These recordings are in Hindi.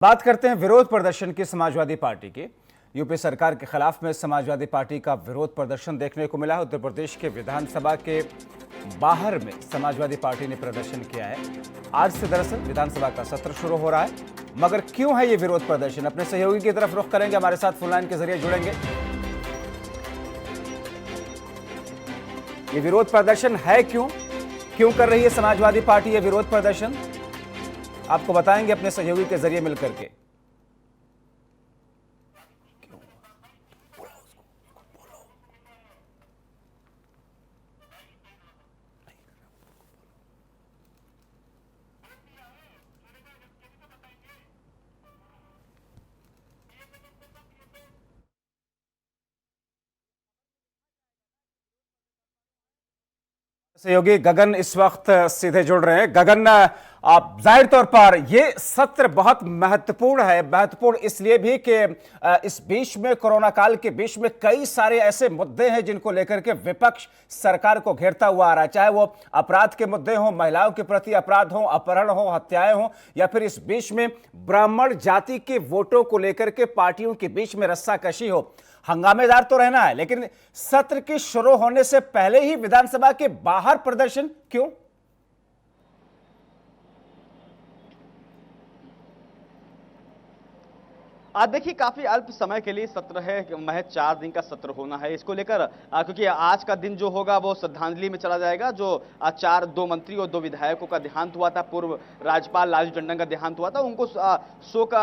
बात करते हैं विरोध प्रदर्शन की समाजवादी पार्टी की। यूपी सरकार के खिलाफ में समाजवादी पार्टी का विरोध प्रदर्शन देखने को मिला है। उत्तर प्रदेश के विधानसभा के बाहर में समाजवादी पार्टी ने प्रदर्शन किया है। आज से दरअसल विधानसभा का सत्र शुरू हो रहा है, मगर क्यों है ये विरोध प्रदर्शन? अपने सहयोगी की तरफ रुख करेंगे, हमारे साथ फोन लाइन के जरिए जुड़ेंगे। ये विरोध प्रदर्शन है क्यों कर रही है समाजवादी पार्टी ये विरोध प्रदर्शन? आपको बताएंगे अपने सहयोगी के जरिए मिलकर के। सहयोगी गगन इस वक्त सीधे जुड़ रहे हैं। गगन, आप जाहिर तौर पर ये सत्र बहुत महत्वपूर्ण है। महत्वपूर्ण इसलिए भी कि इस बीच में, कोरोना काल के बीच में, कई सारे ऐसे मुद्दे हैं जिनको लेकर के विपक्ष सरकार को घेरता हुआ आ रहा है। चाहे वो अपराध के मुद्दे हों, महिलाओं के प्रति अपराध हो, अपहरण हो, हत्याएं हो, या फिर इस बीच में ब्राह्मण जाति के वोटों को लेकर के पार्टियों के बीच में रस्साकशी हो। हंगामेदार तो रहना है, लेकिन सत्र के शुरू होने से पहले ही विधानसभा के बाहर प्रदर्शन क्यों? आज देखिए, काफी अल्प समय के लिए सत्र है, महज 4 दिन का सत्र होना है। इसको लेकर क्योंकि आज का दिन जो होगा वो श्रद्धांजलि में चला जाएगा। जो 2 मंत्री और 2 विधायकों का देहांत हुआ था, पूर्व राज्यपाल लालजी टंडन का देहांत हुआ था, उनको शोक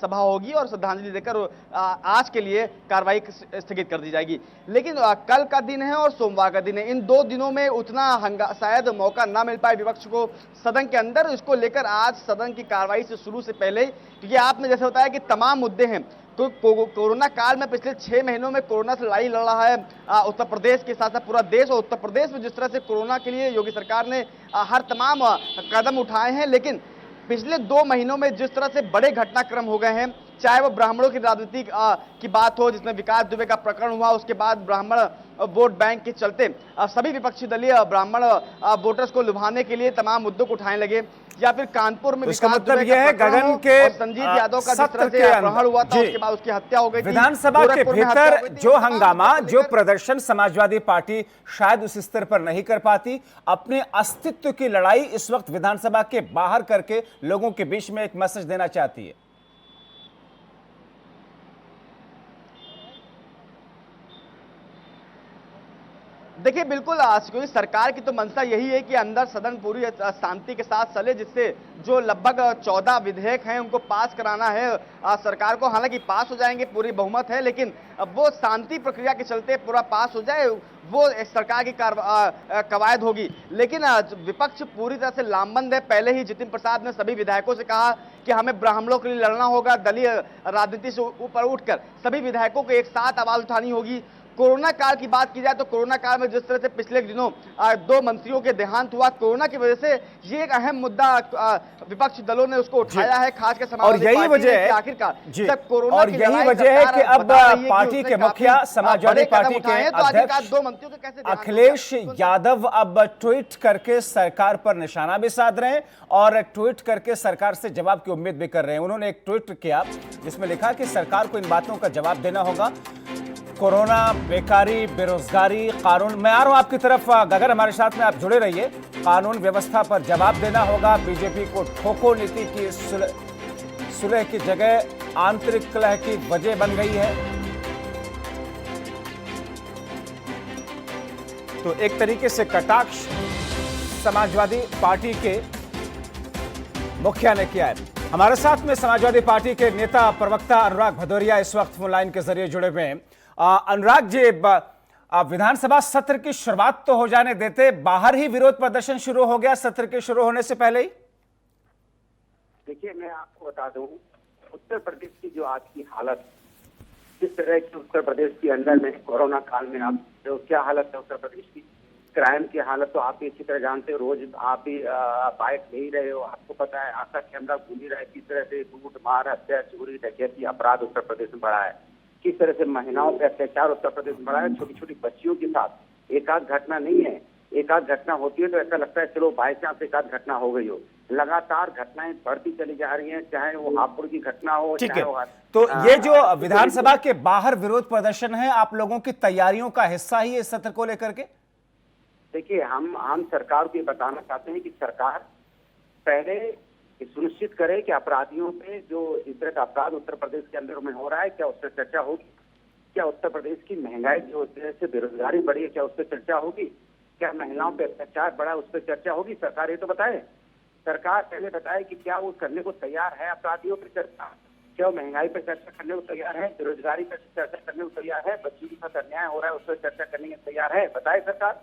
सभा होगी और श्रद्धांजलि देकर आज के लिए कार्रवाई स्थगित कर दी जाएगी। लेकिन कल का दिन है और सोमवार का दिन है। इन 2 दिनों में उतना शायद मौका ना मिल पाए विपक्ष को सदन के अंदर। इसको लेकर आज सदन की कार्रवाई से शुरू से पहले, क्योंकि आपने जैसे बताया कि तमाम मुद्दे हैं, तो कोरोना काल में पिछले 6 महीनों में कोरोना से लड़ाई लड़ रहा है उत्तर प्रदेश के साथ साथ पूरा देश। और उत्तर प्रदेश में जिस तरह से कोरोना के लिए योगी सरकार ने हर तमाम कदम उठाए हैं, लेकिन पिछले 2 महीनों में जिस तरह से बड़े घटनाक्रम हो गए हैं, चाहे वो ब्राह्मणों की राजनीति की बात हो, जिसमें विकास दुबे का प्रकरण हुआ, उसके बाद ब्राह्मण वोट बैंक के चलते सभी विपक्षी दलीय ब्राह्मण वोटर्स को लुभाने के लिए तमाम मुद्दों को उठाने लगे, या फिर कानपुर में इसका मतलब यह है गगन के संजीव यादव का जिस तरह से अपहरण हुआ था, उसके बाद उसकी हत्या हो गई। विधानसभा के भीतर जो हंगामा, जो प्रदर्शन समाजवादी पार्टी शायद उस स्तर पर नहीं कर पाती, अपने अस्तित्व की लड़ाई इस वक्त विधानसभा के बाहर करके लोगों के बीच में एक मैसेज देना चाहती है। देखिए, बिल्कुल क्योंकि सरकार की तो मंशा यही है कि अंदर सदन पूरी शांति के साथ चले, जिससे जो लगभग 14 विधेयक हैं उनको पास कराना है सरकार को। हालांकि पास हो जाएंगे, पूरी बहुमत है, लेकिन वो शांति प्रक्रिया के चलते पूरा पास हो जाए, वो सरकार की कवायद होगी। लेकिन विपक्ष पूरी तरह से लामबंद है। पहले ही जितिन प्रसाद ने सभी विधायकों से कहा कि हमें ब्राह्मणों के लिए लड़ना होगा, दलीय राजनीति से ऊपर उठकर सभी विधायकों को एक साथ आवाज उठानी होगी। कोरोना काल की बात की जाए तो कोरोना काल में जिस तरह से पिछले दिनों 2 मंत्रियों के देहांत हुआ, कोरोना की वजह से ये एक अहम मुद्दा विपक्षी दलों ने उसको उठाया है, खासकर समाजवादी पार्टी ने कि आखिरकार जब कोरोना और यही वजह है कि अब पार्टी के मुखिया, समाजवादी पार्टी के अध्यक्ष 2 मंत्रियों के कैसे अखिलेश यादव अब ट्वीट करके सरकार पर निशाना भी साध रहे हैं और ट्वीट करके सरकार से जवाब की उम्मीद भी कर रहे हैं। उन्होंने एक ट्वीट किया जिसमें लिखा कि सरकार को इन बातों का जवाब देना होगा। कोरोना, बेकारी, बेरोजगारी, कानून, मैं आ रहा हूं आपकी तरफ गगन, हमारे साथ में आप जुड़े रहिए। कानून व्यवस्था पर जवाब देना होगा। बीजेपी को ठोको नीति की सुलह की जगह आंतरिक कलह की वजह बन गई है। तो एक तरीके से कटाक्ष समाजवादी पार्टी के मुखिया ने किया है। हमारे साथ में समाजवादी पार्टी के नेता प्रवक्ता अनुराग भदौरिया इस वक्त फोन लाइन के जरिए जुड़े हुए हैं। अनुराग जी, विधानसभा सत्र की शुरुआत तो हो जाने देते, बाहर ही विरोध प्रदर्शन शुरू हो गया सत्र के शुरू होने से पहले ही। देखिए, मैं आपको बता दूं, उत्तर प्रदेश की जो आज की हालत, जिस तरह की उत्तर प्रदेश के अंदर में कोरोना काल में आप जो क्या हालत है उत्तर प्रदेश की, क्राइम की हालत तो आप अच्छी तरह जानते हो। रोज आप भी बाइक ले ही रहे हो, आपको पता है, आपका कैमरा घूम ही रहा है किस तरह से लूट मार, हत्या, चोरी, डकैती, अपराध उत्तर प्रदेश में बढ़ा है, किस तरह से महिलाओं पर अत्याचार उत्तर प्रदेश में बढ़ा है। छोटी छोटी बच्चियों के साथ एक आध घटना नहीं है, एक आध घटना होती है तो ऐसा लगता है चलो बाई चांस एक आध घटना हो गई हो। लगातार घटनाएं बढ़ती चली जा रही हैं, चाहे वो हापुड़ की घटना हो, ठीक चाहे है। वो तो ये जो विधानसभा के बाहर विरोध प्रदर्शन है, आप लोगों की तैयारियों का हिस्सा ही है इस सत्र को लेकर के? देखिए, हम सरकार को ये बताना चाहते हैं कि सरकार पहले ये सुनिश्चित करे कि अपराधियों पे जो इस तरह का अपराध उत्तर प्रदेश के अंदर में हो रहा है, क्या उस पर चर्चा होगी? क्या उत्तर प्रदेश की महंगाई जो इस तरह से बेरोजगारी बढ़ी है, क्या उस पर चर्चा होगी? क्या महिलाओं पे अत्याचार बढ़ा, उस पर चर्चा होगी? सरकार ये तो बताए। सरकार पहले बताए कि क्या वो करने को तैयार है अपराधियों पर चर्चा, क्या वो महंगाई पर चर्चा करने को तैयार है, बेरोजगारी पर चर्चा करने को तैयार है, बच्चों के साथ अन्याय हो रहा है उस पर चर्चा करने को तैयार है? बताए सरकार।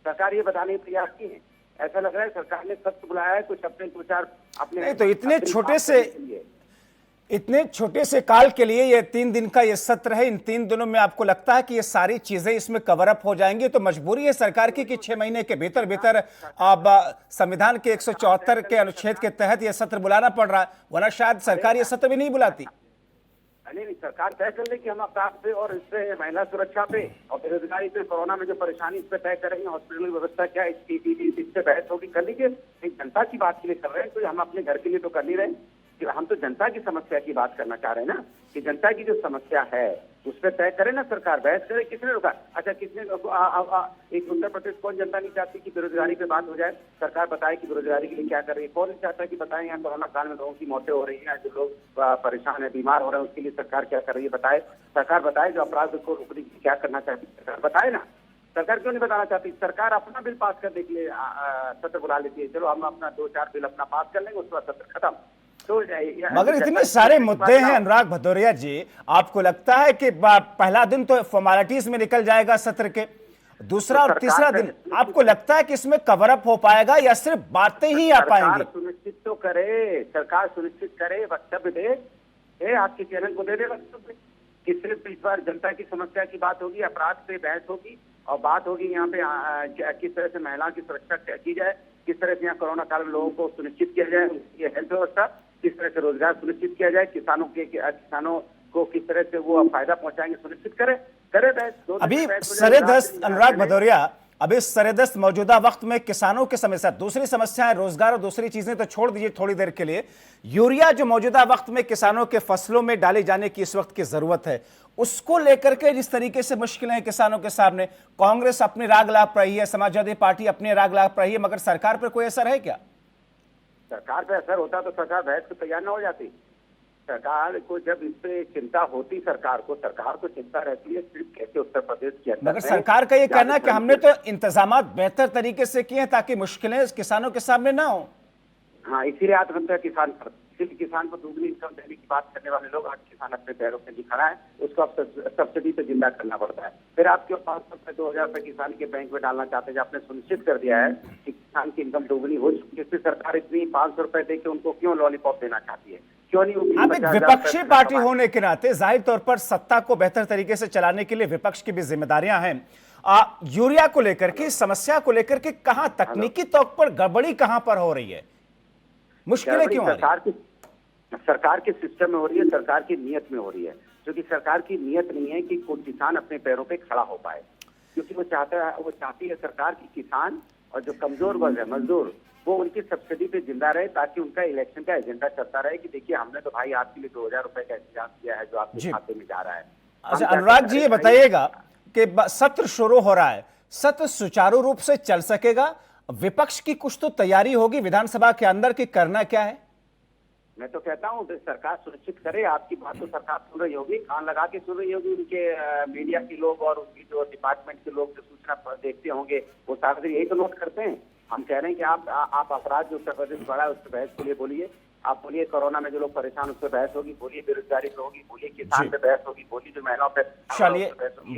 सरकार ये बताने के प्रयास की है। ऐसा लग रहा है सरकार ने सख्त बुलाया है कुछ अपने दो चार अपने नहीं तो इतने अपनी छोटे बात से करने के लिए। इतने छोटे से काल के लिए ये 3 दिन का ये सत्र है, इन 3 दिनों में आपको लगता है कि ये सारी चीजें इसमें कवर अप हो जाएंगी? तो मजबूरी है सरकार की कि 6 महीने के भीतर भीतर अब संविधान के 174 के अनुच्छेद के तहत ये सत्र बुलाना पड़ रहा है, वरना शायद सरकार ये सत्र भी नहीं बुलाती। नहीं, सरकार तय कर ले कि हम अपराध पे और इस पे महिला सुरक्षा पे और बेरोजगारी पे, कोरोना में जो परेशानी, इस पे तय करेंगे। हॉस्पिटल व्यवस्था क्या है, इस पे बहस होगी, कर लीजिए। जनता की बात के लिए कर रहे हैं, तो हम अपने घर के लिए तो कर नहीं रहे कि हम तो जनता की समस्या की बात करना चाह रहे हैं ना, कि जनता की जो समस्या है उस पर तय करे ना सरकार, बहस करे। किसने रोका? अच्छा, किसने एक उत्तर प्रदेश कौन जनता नहीं चाहती कि बेरोजगारी पे बात हो जाए? सरकार बताए कि बेरोजगारी के लिए क्या कर रही है। कौन नहीं चाहता कि बताएं यहाँ कोरोना काल में लोगों की मौतें हो रही हैं, जो लोग परेशान है, बीमार हो रहे हैं, उसके लिए सरकार क्या कर रही है? बताए। सरकार बताए जो अपराध को रोकने के लिए क्या करना चाहती है, सरकार बताए ना। सरकार क्यों नहीं बताना चाहती? सरकार अपना बिल पास करने के लिए सत्र बुला लेती है, चलो हम अपना 2-4 बिल अपना पास कर लेंगे, उसके बाद सत्र खत्म। तो मगर इतने सारे मुद्दे हैं अनुराग भदौरिया जी, आपको लगता है कि पहला दिन तो फॉर्मेलिटीज में निकल जाएगा सत्र के, दूसरा और तीसरा दिन आपको लगता है कि इसमें कवर अप हो पाएगा या सिर्फ बातें ही आ पाएंगी? सुनिश्चित तो करे, सरकार सुनिश्चित करे, वक्तव्य दे, आपके चैनल को दे दे वक्तव्य कि सिर्फ इस बार जनता की समस्या की बात होगी, अपराध पे बहस होगी और बात होगी यहाँ पे किस तरह से महिलाओं की सुरक्षा की जाए, किस तरह से यहाँ कोरोना काल में लोगों को सुनिश्चित किया जाए, उनकी हेल्थ व्यवस्था, किस तरह से रोजगार सुनिश्चित किया जाए, किसानों को किस तरह से वो फायदा पहुंचाएंगे, सुनिश्चित करे बहस। अभी सरेदस्त अनुराग भदौरिया, अभी सरेदस्त मौजूदा वक्त में किसानों की समस्या, दूसरी समस्या है रोजगार और दूसरी चीजें तो छोड़ दीजिए थोड़ी देर के लिए, यूरिया जो मौजूदा वक्त में किसानों के फसलों में डाले जाने की इस वक्त की जरूरत है, उसको लेकर के जिस तरीके से मुश्किलें हैं किसानों के सामने, कांग्रेस अपनी राग लाप रही है, समाजवादी पार्टी अपनी राग लाप रही है, मगर सरकार पर कोई असर है क्या? सरकार पे असर होता तो सरकार बहस को तैयार न हो जाती। सरकार को जब इस पे चिंता होती, सरकार को चिंता रहती है सिर्फ कैसे उत्तर प्रदेश के अंदर। मगर सरकार का ये कहना है कि हमने तो इंतजाम बेहतर तरीके से किए हैं ताकि मुश्किलें किसानों के सामने ना हो। हाँ, इसीलिए आत्महत्या किसान पर, इसीलिए किसान को दुगनी इनकम देने की बात करने वाले लोग आज किसान अपने पैरों पे नहीं खड़ा है, उसको अब सब्सिडी पे जिंदा करना पड़ता है। फिर आपके 500 रुपए 2000 रुपए किसान के बैंक में डालना चाहते हैं, आपने सुनिश्चित कर दिया है कि किसान की इनकम दोगुनी हो चुकी है, इससे सरकार इतनी 500 रुपए दे के उनको क्यों लॉलीपॉप देना चाहती है? क्यों नहीं? आप एक विपक्षी पार्टी होने के नाते जाहिर तौर पर सत्ता को बेहतर तरीके से चलाने के लिए विपक्ष की भी जिम्मेदारियां हैं। यूरिया को लेकर के, समस्या को लेकर के कहां तकनीकी तौर पर गड़बड़ी कहां पर हो रही है, मुश्किलें क्यों आ रही है? सरकार के सिस्टम में हो रही है, सरकार की नीयत में हो रही है। क्योंकि सरकार की नीयत नहीं है कि कोई किसान अपने पैरों पे खड़ा हो पाए, क्योंकि वो चाहती है सरकार की किसान और जो कमजोर वर्ग है, मजदूर, वो उनकी सब्सिडी पे जिंदा रहे, ताकि उनका इलेक्शन का एजेंडा चलता रहे कि देखिए हमने तो भाई आपके लिए 2000 रुपए का इंतजाम किया है जो आपके खाते में जा रहा है। अच्छा अनुराग जी, ये बताइएगा कि सत्र शुरू हो रहा है, सत्र सुचारू रूप से चल सकेगा? विपक्ष की कुछ तो तैयारी होगी विधानसभा के अंदर की, करना क्या है? मैं तो कहता हूँ सरकार सुनिश्चित करे, आपकी बात तो सरकार सुन रही होगी, कान लगा के सुन रही होगी, उनके मीडिया के लोग और उनकी जो डिपार्टमेंट के लोग जो सूचना देखते होंगे वो सारे यही तो नोट करते हैं। हम कह रहे हैं कि आप अपराध जो उत्तर प्रदेश बढ़ा है उस पर बहस के लिए बोलिए, आप बोलिए कोरोना में जो लोग परेशान उस पर बहस होगी, बोलिए बेरोजगारी पे होगी, बोलिए किसान पे बहस होगी, बोलिए जो महिलाओं पे। चलिए,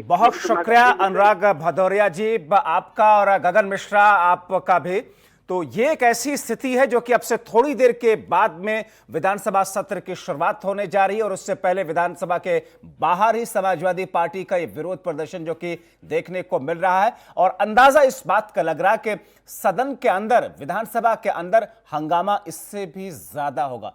बहुत शुक्रिया अनुराग भदौरिया जी आपका और गगन मिश्रा आपका भी। तो ये एक ऐसी स्थिति है जो कि अब से थोड़ी देर के बाद में विधानसभा सत्र की शुरुआत होने जा रही है और उससे पहले विधानसभा के बाहर ही समाजवादी पार्टी का ये विरोध प्रदर्शन जो कि देखने को मिल रहा है और अंदाजा इस बात का लग रहा है कि सदन के अंदर, विधानसभा के अंदर हंगामा इससे भी ज्यादा होगा।